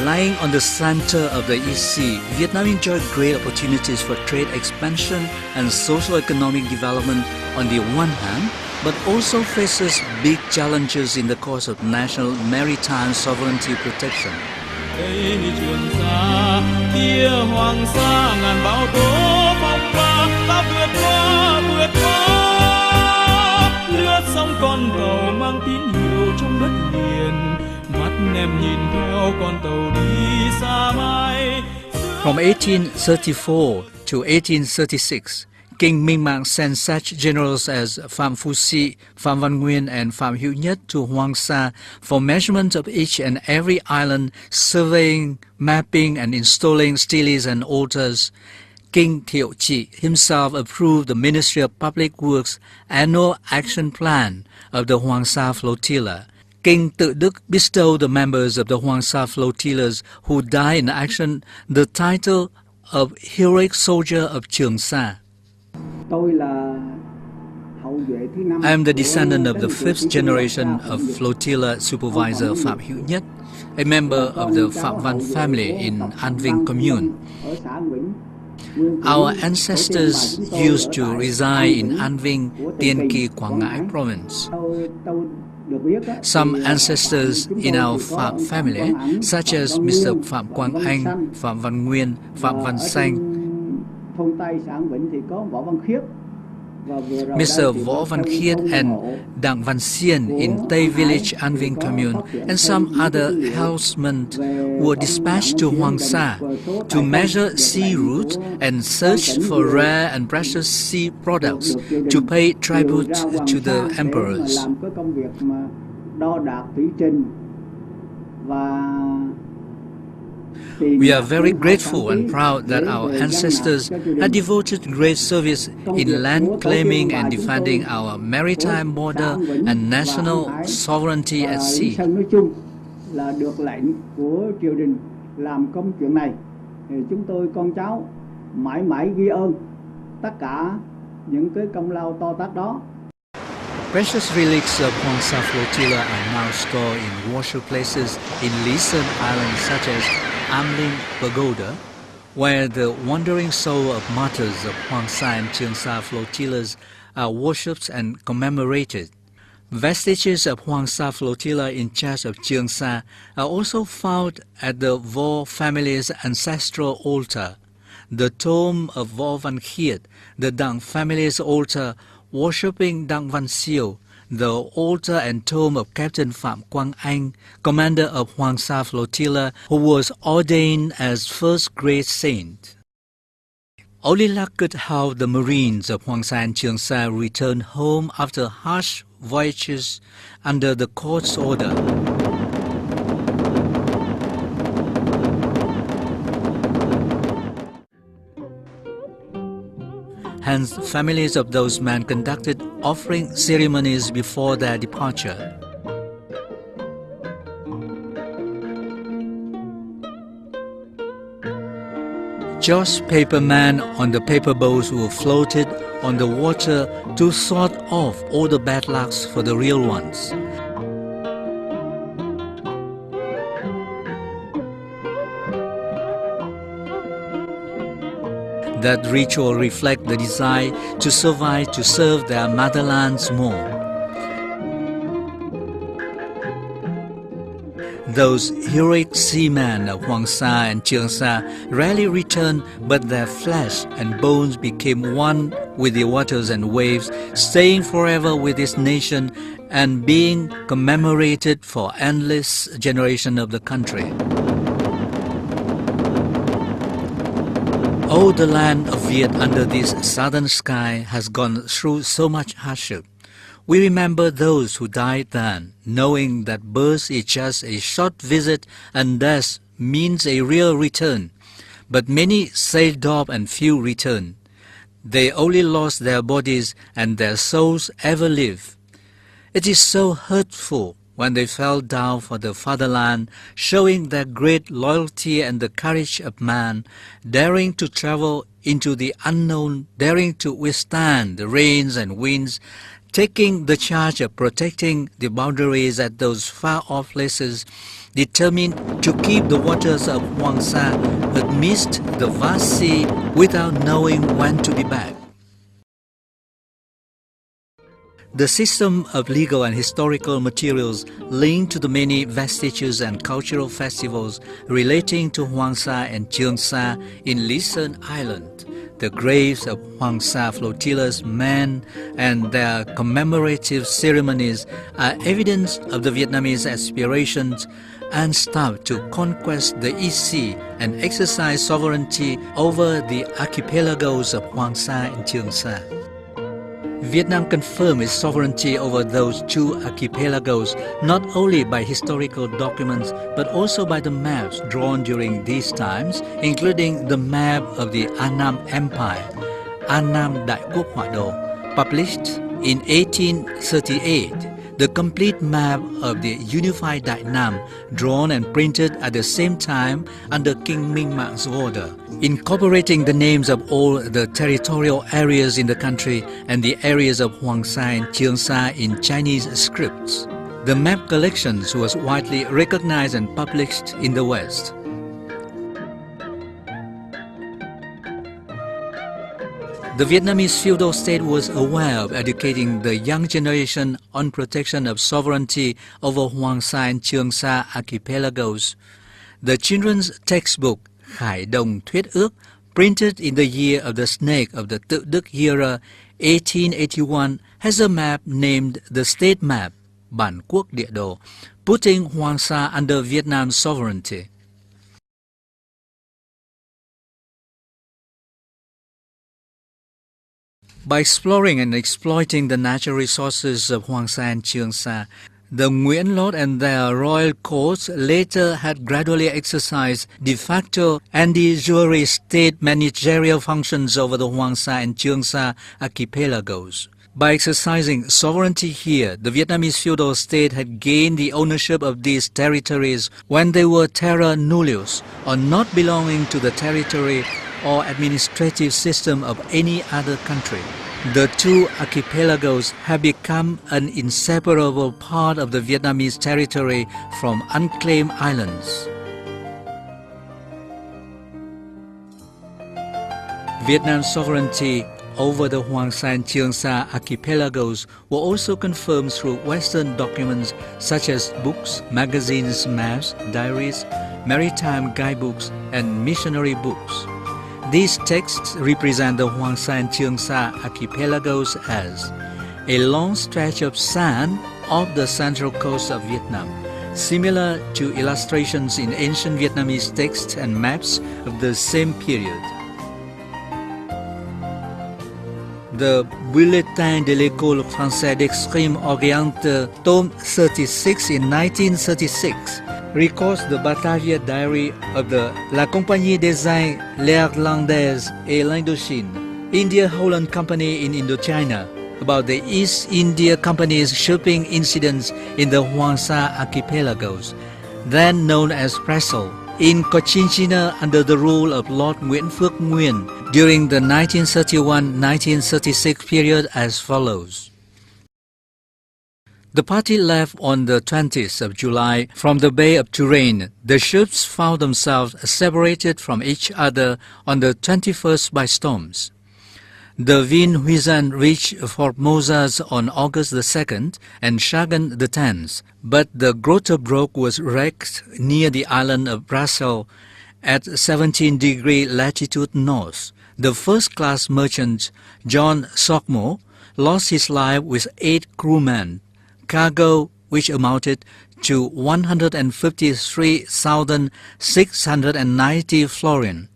Lying on the center of the East Sea, Vietnam enjoyed great opportunities for trade expansion and socio-economic development on the one hand, but also faces big challenges in the course of national maritime sovereignty protection. Đây Trường Sa, kia Hoàng Sa, ngàn bão tố phong ba, ta vượt qua, lướt sóng con tàu mang tín hiệu trong đất liền, mắt em nhìn theo con tàu đi xa mãi. From 1834 to 1836, King Minh Mạng sent such generals as Phạm Phu Si, Phạm Văn Nguyên and Phạm Hữu Nhất to Hoàng Sa for measurement of each and every island, surveying, mapping and installing steles and altars. King Thiệu Trị himself approved the Ministry of Public Works annual action plan of the Hoàng Sa flotilla. King Tự Đức bestowed the members of the Hoàng Sa flotillas who died in action the title of Heroic Soldier of Trường Sa. I am the descendant of the fifth generation of flotilla supervisor Phạm Hữu Nhất, a member of the Phạm Văn family in An Vinh commune. Our ancestors used to reside in An Vinh, Tiên Kỳ, Quảng Ngãi province. Some ancestors in our Phạm family, such as Mr. Phạm Quang Anh, Phạm Văn Nguyên, Phạm Văn Xanh, Mr. Võ Văn Khiết and Đặng Văn Xiên in Tây Village, An Vinh commune, and some other helmsmen were dispatched to Hoàng Sa to measure sea routes and search for rare and precious sea products to pay tribute to the emperors. We are very grateful and proud that our ancestors had devoted great service in land claiming and defending our maritime border and national sovereignty at sea. Chúng tôi con cháu mãi mãi ghi ơn tất cả những cái công lao to tát đó. Precious relics of Hoàng Sa flotilla are now stored in worship places in Lý Island such as Am Linh Pagoda, where the wandering soul of martyrs of Hoàng Sa and Trường Sa flotillas are worshipped and commemorated. Vestiges of Hoàng Sa flotilla in church of Trường Sa are also found at the Vo family's ancestral altar, the tomb of Võ Văn Khiết, the Đặng family's altar worshipping Đặng Văn Siêu, the altar and tomb of Captain Phạm Quang Anh, commander of Hoàng Sa flotilla, who was ordained as first great saint. Only luck could help the Marines of Hoàng Sa and Trường Sa return home after harsh voyages under the court's order. Hence, families of those men conducted offering ceremonies before their departure. Just papermen on the paper boats were floated on the water to sort off all the bad lucks for the real ones. That ritual reflects the desire to survive, to serve their motherlands more. Those heroic seamen of Hoàng Sa and Trường Sa rarely returned, but their flesh and bones became one with the waters and waves, staying forever with this nation and being commemorated for endless generations of the country. Oh, the land of Viet under this southern sky has gone through so much hardship. We remember those who died then, knowing that birth is just a short visit and death means a real return. But many sailed off and few returned. They only lost their bodies and their souls ever live. It is so hurtful when they fell down for the fatherland, showing their great loyalty and the courage of man, daring to travel into the unknown, daring to withstand the rains and winds, taking the charge of protecting the boundaries at those far-off places, determined to keep the waters of Hoàng Sa amidst the vast sea without knowing when to be back. The system of legal and historical materials linked to the many vestiges and cultural festivals relating to Hoàng Sa and Trường Sa in Lý Island, the graves of Hoàng Sa flotilla's men and their commemorative ceremonies are evidence of the Vietnamese aspirations and strive to conquest the East Sea and exercise sovereignty over the archipelagos of Hoàng Sa and Trường Sa. Vietnam confirmed its sovereignty over those two archipelagos not only by historical documents but also by the maps drawn during these times, including the map of the Annam Empire, Annam Đại Quốc Họa Đồ, published in 1838, the complete map of the unified Đại Nam, drawn and printed at the same time under King Minh Mạng order, incorporating the names of all the territorial areas in the country and the areas of Hoàng Sa and Trường Sa in Chinese scripts. The map collections was widely recognized and published in the West. The Vietnamese feudal state was aware of educating the young generation on protection of sovereignty over Hoàng Sa and Trường Sa archipelagos. The children's textbook Khải Đồng Thuyết Ước, printed in the year of the snake of the Tự Đức era 1881, has a map named the State Map, Bản Quốc Địa Đồ, putting Hoàng Sa under Vietnam's sovereignty. By exploring and exploiting the natural resources of Hoàng Sa and Trường Sa, the Nguyễn Lốt and their royal courts later had gradually exercised de facto and de jure state managerial functions over the Hoàng Sa and Trường Sa archipelagos. By exercising sovereignty here, the Vietnamese feudal state had gained the ownership of these territories when they were terra nullius, or not belonging to the territory or administrative system of any other country. The two archipelagos have become an inseparable part of the Vietnamese territory from unclaimed islands. Vietnam's sovereignty over the Hoàng Sa and Trường Sa archipelagos were also confirmed through Western documents such as books, magazines, maps, diaries, maritime guidebooks, and missionary books. These texts represent the Hoàng Sa and Trường Sa archipelagos as a long stretch of sand off the central coast of Vietnam, similar to illustrations in ancient Vietnamese texts and maps of the same period. The Bulletin de l'École française d'Extrême Orient, tome 36 in 1936, records the Batavia diary of the La Compagnie des Indes Néerlandaises et l'Indochine, India Holland Company in Indochina, about the East India Company's shipping incidents in the Hoàng Sa archipelagos, then known as Pressel, in Cochinchina under the rule of Lord Nguyễn Phước Nguyên during the 1931-1936 period as follows. The party left on the 20th of July from the Bay of Touraine. The ships found themselves separated from each other on the 21st by storms. The Vin Huizan reached Formosa on August the 2nd and Chagan the 10th, but the Grotebroek was wrecked near the island of Brassel at 17° latitude north. The first-class merchant John Sockmore lost his life with 8 crewmen. Cargo, which amounted to 153,690 florins.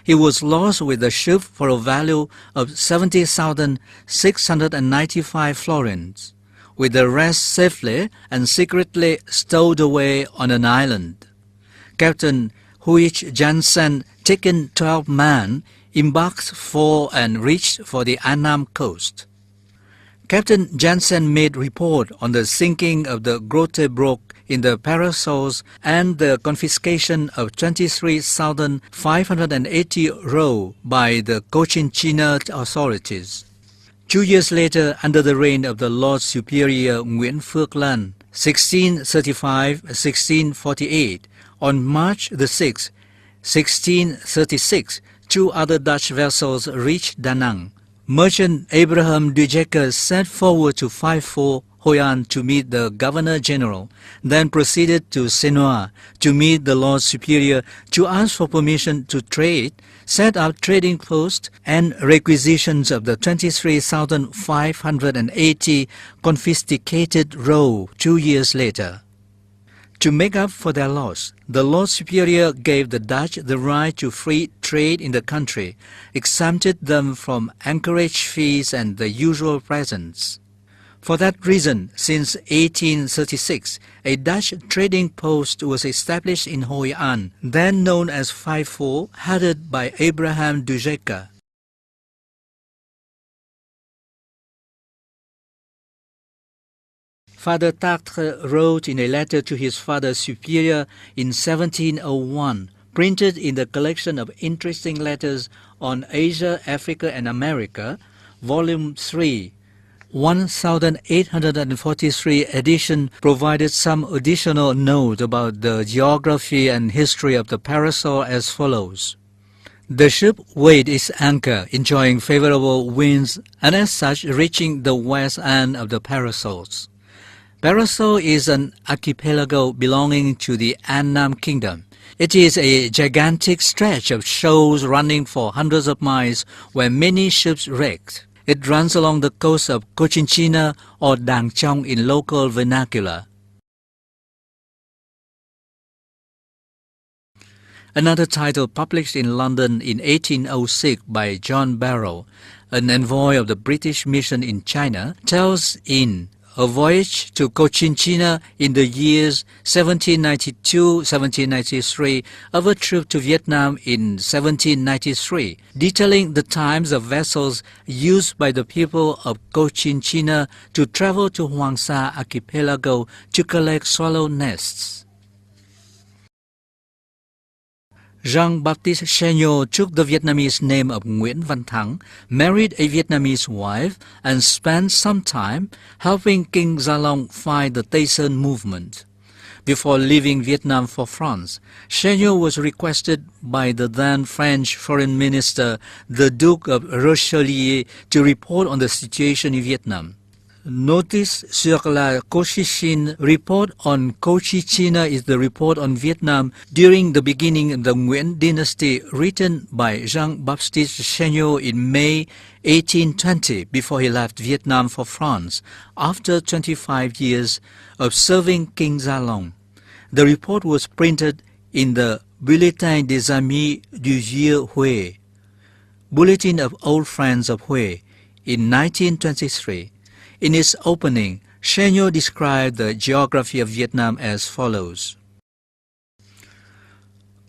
He was lost with the ship for a value of 70,695 florins, with the rest safely and secretly stowed away on an island. Captain Huich Jansen, taking 12 men, embarked for and reached for the Annam coast. Captain Jansen made report on the sinking of the Grotebroek in the Parasols and the confiscation of 23,580 roe by the Cochinchina authorities. 2 years later, under the reign of the Lord Superior Nguyễn Phước Lan, 1635-1648, on March the 6th, 1636, 2 other Dutch vessels reached Da Nang. Merchant Abraham de Decker set forward to 54 Hoi An to meet the Governor-General, then proceeded to Senoia to meet the Lord Superior to ask for permission to trade, set up trading posts and requisitions of the 23,580 confiscated roe 2 years later. To make up for their loss, the Lord Superior gave the Dutch the right to free trade in the country, exempted them from anchorage fees and the usual presents. For that reason, since 1836, a Dutch trading post was established in Hoi An, then known as 54, headed by Abraham de Decker. Father Tartre wrote in a letter to his Father Superior in 1701, printed in the collection of interesting letters on Asia, Africa and America, Volume 3, 1843 edition provided some additional note about the geography and history of the parasol as follows. The ship weighed its anchor, enjoying favorable winds and as such reaching the west end of the parasols. Parasol is an archipelago belonging to the Annam Kingdom. It is a gigantic stretch of shoals running for hundreds of miles where many ships wrecked. It runs along the coast of Cochinchina or Dang Chong in local vernacular. Another title published in London in 1806 by John Barrow, an envoy of the British mission in China, tells in A Voyage to Cochinchina in the years 1792-1793 of a trip to Vietnam in 1793, detailing the times of vessels used by the people of Cochinchina to travel to Hoàng Sa archipelago to collect swallow nests. Jean-Baptiste Cheniot took the Vietnamese name of Nguyễn Văn Thắng, married a Vietnamese wife, and spent some time helping King Gia Long fight the Tây Sơn movement. Before leaving Vietnam for France, Cheniot was requested by the then French Foreign Minister, the Duke of Richelieu, to report on the situation in Vietnam. Notice sur la Cochinchine report on Cochinchina is the report on Vietnam during the beginning of the Nguyen dynasty, written by Jean-Baptiste Cheniot in May 1820 before he left Vietnam for France after 25 years of serving King Gia Long. The report was printed in the Bulletin des Amis du Vieux Hué, Bulletin of Old Friends of Hué, in 1923. In its opening, Cheniot described the geography of Vietnam as follows.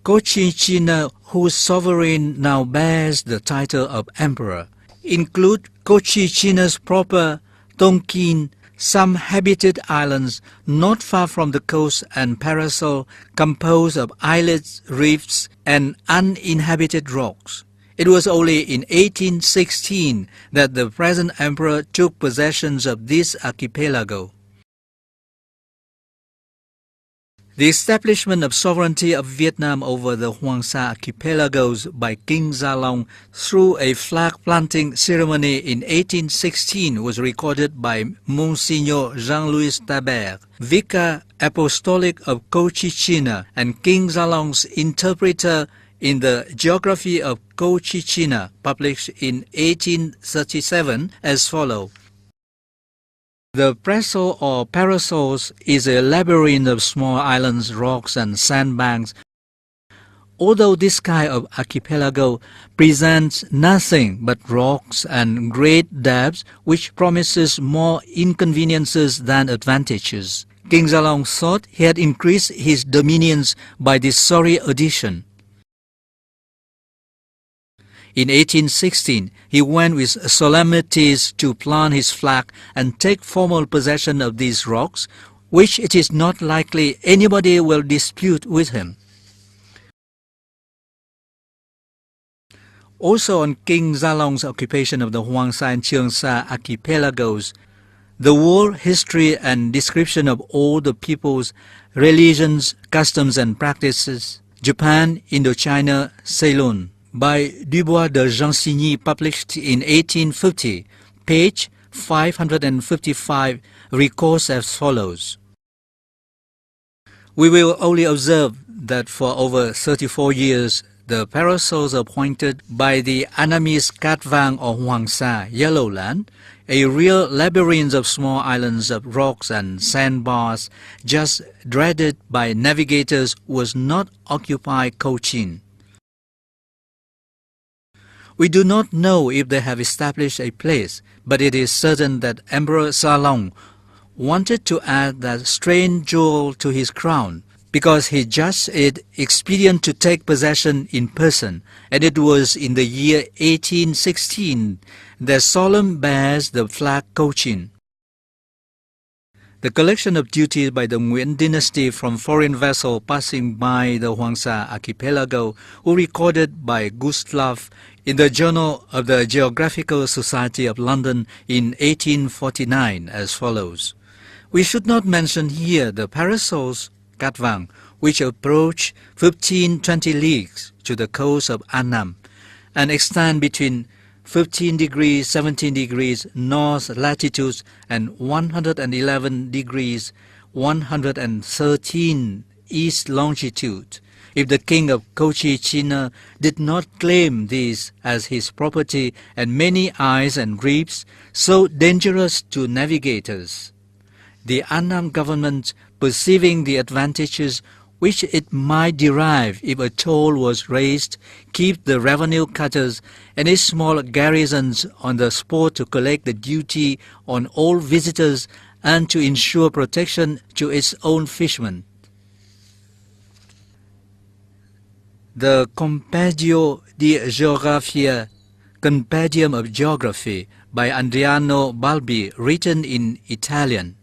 Cochinchina, whose sovereign now bears the title of emperor, include Cochinchinas proper, Tonkin, some habited islands not far from the coast, and parasol composed of islets, reefs, and uninhabited rocks. It was only in 1816 that the present emperor took possession of this archipelago. The establishment of sovereignty of Vietnam over the Hoàng Sa archipelagos by King Gia Long through a flag planting ceremony in 1816 was recorded by Monsignor Jean-Louis Tabert, Vicar Apostolic of Cochinchina and King Gia Long's interpreter in the Geography of Cochinchina, published in 1837, as follows. The parasol or parasols is a labyrinth of small islands, rocks and sandbanks. Although this kind of archipelago presents nothing but rocks and great depths which promises more inconveniences than advantages, King Gia Long thought he had increased his dominions by this sorry addition. In 1816, he went with solemnities to plant his flag and take formal possession of these rocks, which it is not likely anybody will dispute with him. Also on King Zhalong's occupation of the Hoàng Sa and Trường Sa archipelagos, the war history and description of all the peoples, religions, customs and practices, Japan, Indochina, Ceylon, by Dubois de Gensigny, published in 1850, page 555, records as follows. We will only observe that for over 34 years, the parasols appointed by the Annamese Cat Vàng or Hoàng Sa, Yellow Land, a real labyrinth of small islands of rocks and sandbars, just dreaded by navigators, was not occupied Cochin. We do not know if they have established a place, but it is certain that Emperor Zhalong wanted to add that strange jewel to his crown, because he judged it expedient to take possession in person, and it was in the year 1816 that Solomon bears the flag Cochin. The collection of duties by the Nguyen dynasty from foreign vessels passing by the Hoàng Sa archipelago were recorded by Gustave in the Journal of the Geographical Society of London in 1849 as follows. We should not mention here the parasols Cat Vàng, which approach 15-20 leagues to the coast of Annam and extend between 15 degrees 17 degrees north latitude and 111 degrees 113 east longitude. If the king of Cochin did not claim these as his property and many eyes and reefs so dangerous to navigators, the Annam government, perceiving the advantages which it might derive if a toll was raised, keep the revenue cutters and its small garrisons on the spot to collect the duty on all visitors and to ensure protection to its own fishermen. The Compendio di Geografia, Compendium of Geography by Andriano Balbi, written in Italian,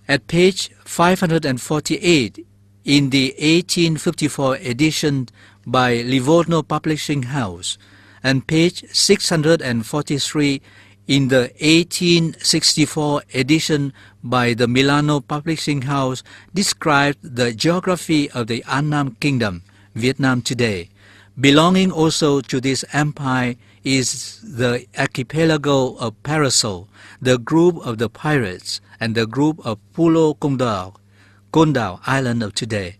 at page 548 in the 1854 edition by Livorno Publishing House and page 643 in the 1864 edition by the Milano Publishing House, described the geography of the Annam Kingdom, Vietnam today. Belonging also to this empire is the archipelago of Parasol, the group of the pirates, and the group of Pulo Condao Island of today.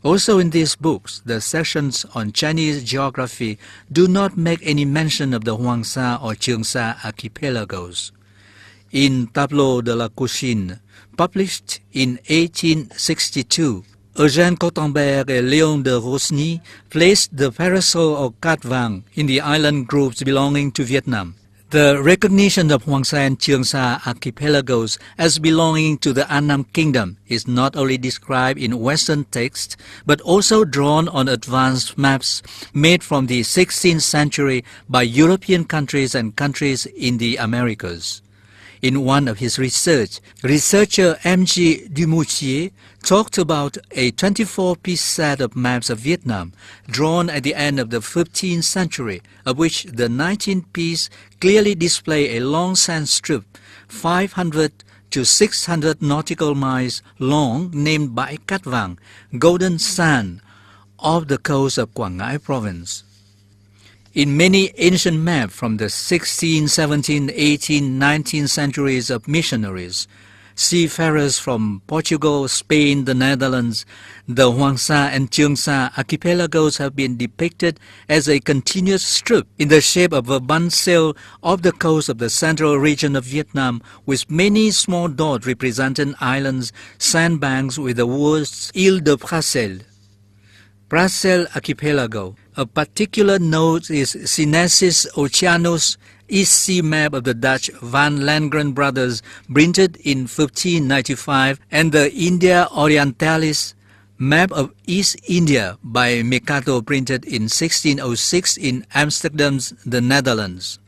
Also in these books, the sections on Chinese geography do not make any mention of the Hoàng Sa or Trường Sa archipelagos. In Tableau de la Cochin, published in 1862, Eugène Cottenberg and Léon de Rosny placed the parasol or Cat Vàng in the island groups belonging to Vietnam. The recognition of Hoàng Sa and Trường Sa archipelagos as belonging to the Annam Kingdom is not only described in Western texts, but also drawn on advanced maps made from the 16th century by European countries and countries in the Americas. In one of his research, researcher M.G. Dumoutier talked about a 24-piece set of maps of Vietnam drawn at the end of the 15th century, of which the 19th piece clearly display a long sand strip 500 to 600 nautical miles long named Bãi Cát Vàng, Golden Sand, off the coast of Quảng Ngãi province. In many ancient maps from the 16th, 17th, 18th, 19th centuries of missionaries, seafarers from Portugal, Spain, the Netherlands, the Hoàng Sa and Trường Sa archipelagos have been depicted as a continuous strip in the shape of a bund sail off the coast of the central region of Vietnam, with many small dots representing islands, sandbanks with the words Île de Prassel. Prassel Archipelago. A particular note is Sinensis Oceanus East Sea map of the Dutch Van Landgren brothers, printed in 1595, and the India Orientalis map of East India by Mercator, printed in 1606 in Amsterdam, the Netherlands.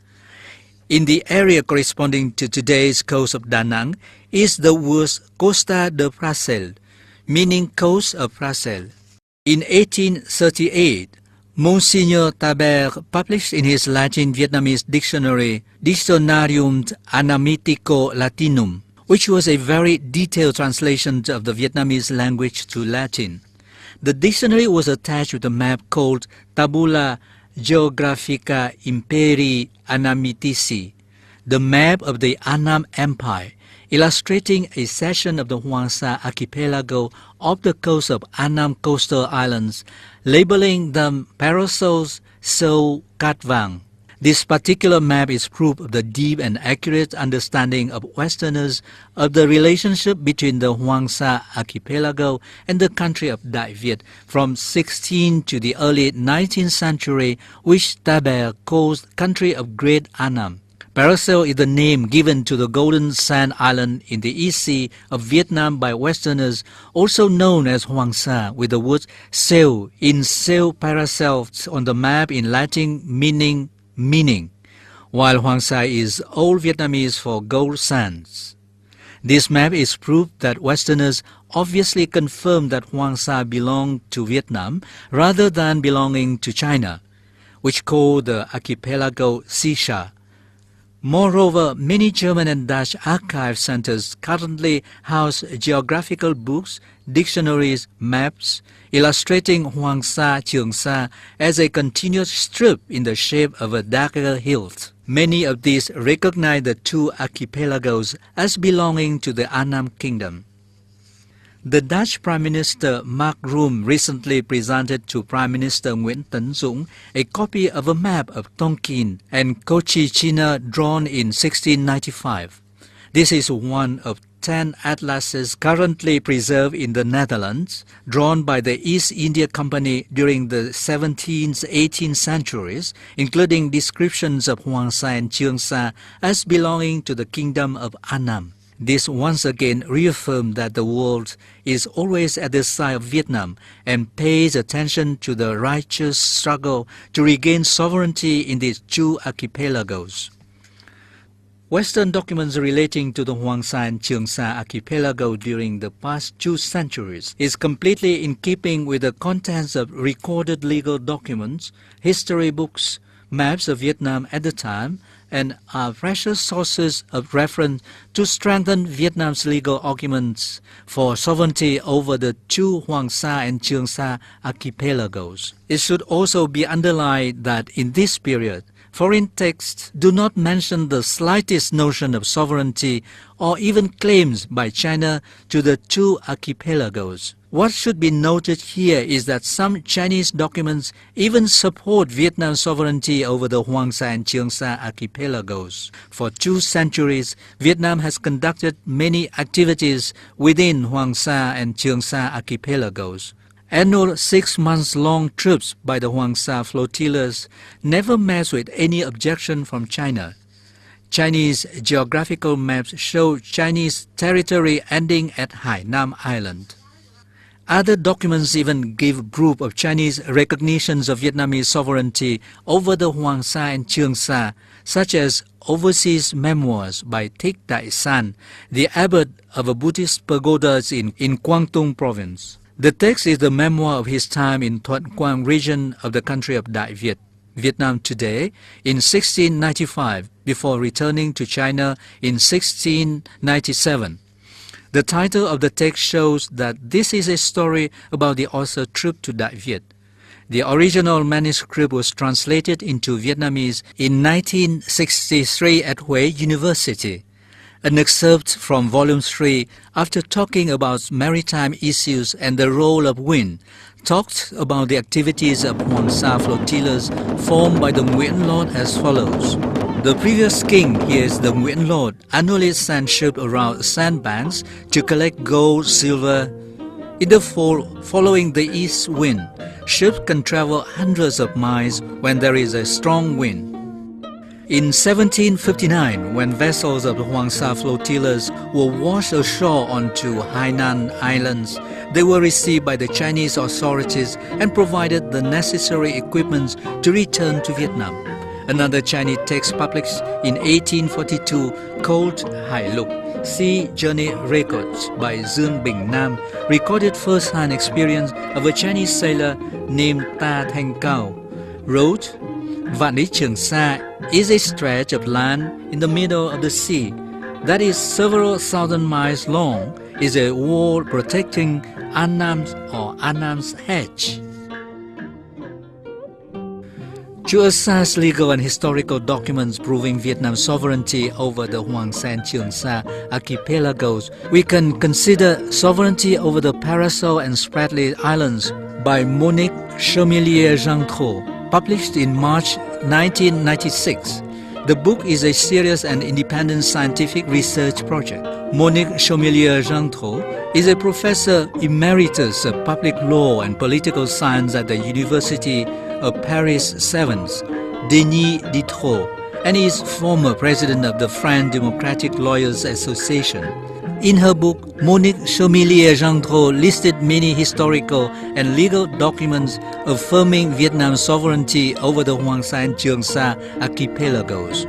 In the area corresponding to today's coast of Da Nang is the word Costa de Prassel, meaning coast of Prassel. In 1838, Monsignor Tabert published in his Latin-Vietnamese dictionary Dictionarium Anamitico Latinum, which was a very detailed translation of the Vietnamese language to Latin. The dictionary was attached with a map called Tabula Geographica Imperii Anamitici, the map of the Annam Empire, illustrating a section of the Hoàng Sa archipelago off the coast of Annam coastal islands, labeling them Parasols Sâu Cát Vàng. This particular map is proof of the deep and accurate understanding of Westerners of the relationship between the Hoàng Sa archipelago and the country of Đại Việt from 16th to the early 19th century, which Tabert calls country of Great Annam. Paracel is the name given to the Golden Sand Island in the East Sea of Vietnam by Westerners, also known as Hoàng Sa, with the word Seo in Seo Paracel on the map in Latin meaning, while Hoàng Sa is Old Vietnamese for gold sands. This map is proof that Westerners obviously confirmed that Hoàng Sa belonged to Vietnam rather than belonging to China, which called the archipelago Sisha. Moreover, many German and Dutch archive centers currently house geographical books, dictionaries, maps, illustrating Hoàng Sa, Trường Sa as a continuous strip in the shape of a dagger hilt. Many of these recognize the two archipelagos as belonging to the Annam Kingdom. The Dutch Prime Minister Mark Rutte recently presented to Prime Minister Nguyễn Tấn Dũng a copy of a map of Tonkin and Cochinchina drawn in 1695. This is one of 10 atlases currently preserved in the Netherlands, drawn by the East India Company during the 17th, 18th centuries, including descriptions of Hoàng Sa and Trường Sa as belonging to the Kingdom of Annam. This once again reaffirmed that the world is always at the side of Vietnam and pays attention to the righteous struggle to regain sovereignty in these two archipelagos. Western documents relating to the Hoàng Sa and Trường Sa archipelago during the past 2 centuries is completely in keeping with the contents of recorded legal documents, history books, maps of Vietnam at the time, and are precious sources of reference to strengthen Vietnam's legal arguments for sovereignty over the two Hoàng Sa and Trường Sa archipelagos. It should also be underlined that in this period, foreign texts do not mention the slightest notion of sovereignty or even claims by China to the two archipelagos. What should be noted here is that some Chinese documents even support Vietnam's sovereignty over the Hoàng Sa and Trường Sa archipelagos. For 2 centuries, Vietnam has conducted many activities within Hoàng Sa and Trường Sa archipelagos. Annual 6-month-long trips by the Hoàng Sa flotillas never met with any objection from China. Chinese geographical maps show Chinese territory ending at Hainan Island. Other documents even give proof of Chinese recognitions of Vietnamese sovereignty over the Hoàng Sa and Trường Sa, such as overseas memoirs by Thích Đại San, the abbot of a Buddhist pagoda in Quang Tung province. The text is the memoir of his time in Thuận Quang region of the country of Đại Việt, Vietnam today, in 1695, before returning to China in 1697. The title of the text shows that this is a story about the author's trip to Đại Việt. The original manuscript was translated into Vietnamese in 1963 at Huế University. An excerpt from Volume 3, after talking about maritime issues and the role of wind, talked about the activities of Hoàng Sa flotillas formed by the Nguyễn Lord as follows. The previous king, here is the Nguyễn Lord, annually sent ships around sandbanks to collect gold, silver. In the fall, following the east wind, ships can travel hundreds of miles when there is a strong wind. In 1759, when vessels of the Hoàng Sa flotillas were washed ashore onto Hainan Islands, they were received by the Chinese authorities and provided the necessary equipment to return to Vietnam. Another Chinese text published in 1842 called Hải Lục, Sea Journey Records by Dương Bình Nam, recorded first-hand experience of a Chinese sailor named Ta Thanh Cao, wrote, Vạn lý Trường Sa is a stretch of land in the middle of the sea that is several thousand miles long, is a wall protecting Annam's or Annam's hedge. To assess legal and historical documents proving Vietnam's sovereignty over the Hoàng Sa and Trường Sa archipelagos, we can consider Sovereignty over the Paracel and Spratly Islands by Monique Chemelier-Jean-Tro, published in March 1996. The book is a serious and independent scientific research project. Monique Chemelier-Jean-Tro is a professor emeritus of public law and political science at the University of Paris 7th, Denis Diderot, and is former president of the French Democratic Lawyers Association. In her book, Monique Chemelier-Jean-Tro listed many historical and legal documents affirming Vietnam's sovereignty over the Hoàng Sa and Trường Sa archipelagos.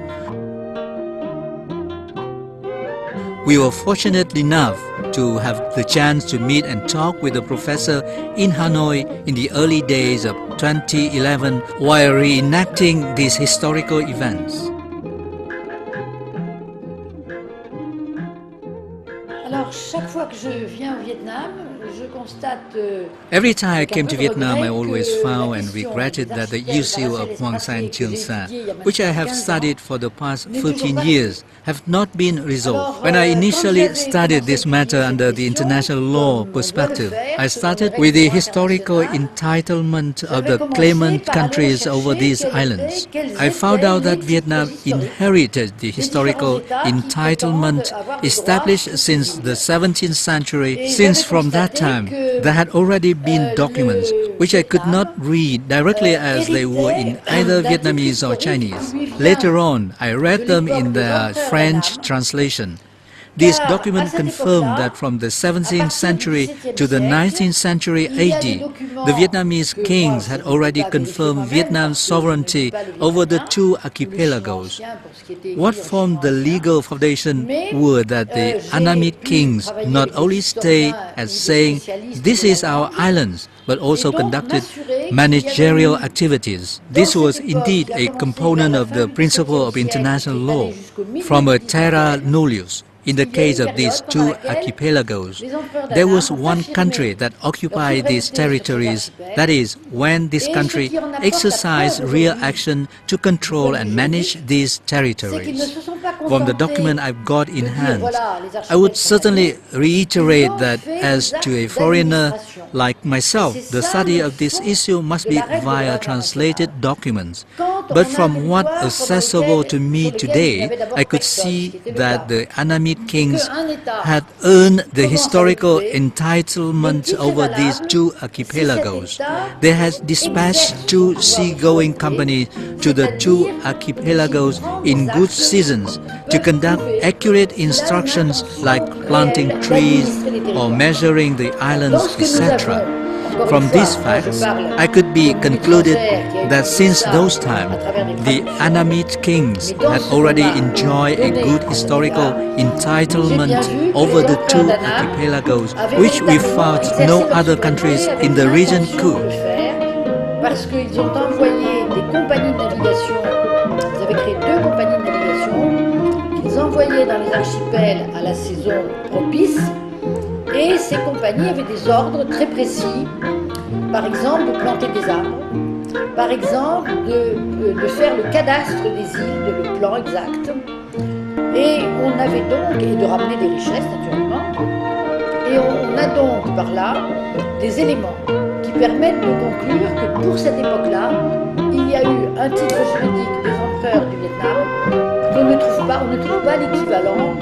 We were fortunate enough to have the chance to meet and talk with the professor in Hanoi in the early days of 2011 while reenacting these historical events. Alors, chaque fois que je viens au Vietnam, je constate Every time I came to Vietnam, I always found and regretted that the issue of Hoàng Sa and Trường Sa, which I have studied for the past 13 years, have not been resolved. When I initially studied this matter under the international law perspective, I started with the historical entitlement of the claimant countries over these islands. I found out that Vietnam inherited the historical entitlement established since the 17th century, since from that time there had already been documents which I could not read directly as they were in either Vietnamese or Chinese. Later on, I read them in their French translation. These documents confirm that from the 17th century to the 19th century AD, the Vietnamese kings had already confirmed Vietnam's sovereignty over the two archipelagos. What formed the legal foundation were that the Annamite kings not only stayed as saying, "This is our islands," but also conducted managerial activities. This was indeed a component of the principle of international law, from a terra nullius. In the case of these two archipelagos, there was one country that occupied these territories, that is, when this country exercised real action to control and manage these territories. From the document I've got in hand, I would certainly reiterate that as to a foreigner like myself, the study of this issue must be via translated documents. But from what accessible to me today, I could see that the Annamite kings had earned the historical entitlement over these two archipelagos. They had dispatched two seagoing companies to the two archipelagos in good seasons to conduct accurate instructions like planting trees or measuring the islands, etc. From these facts, I could be concluded that since those times, the Annamite kings had already enjoyed a good historical entitlement over the two archipelagos, which we found no other countries in the region could. Parce qu'ils ont envoyé des compagnies de navigation, ils avaient créé 2 compagnies de navigation qu'ils envoyaient dans les archipels à la saison propice. Et ces compagnies avaient des ordres très précis, par exemple de planter des arbres, par exemple de faire le cadastre des îles, le plan exact. Et on avait donc, et de ramener des richesses naturellement, et on a donc par là des éléments qui permettent de conclure que pour cette époque-là, il y a eu un titre juridique des empereurs du Vietnam qu'on ne trouve pas, on ne trouve pas l'équivalent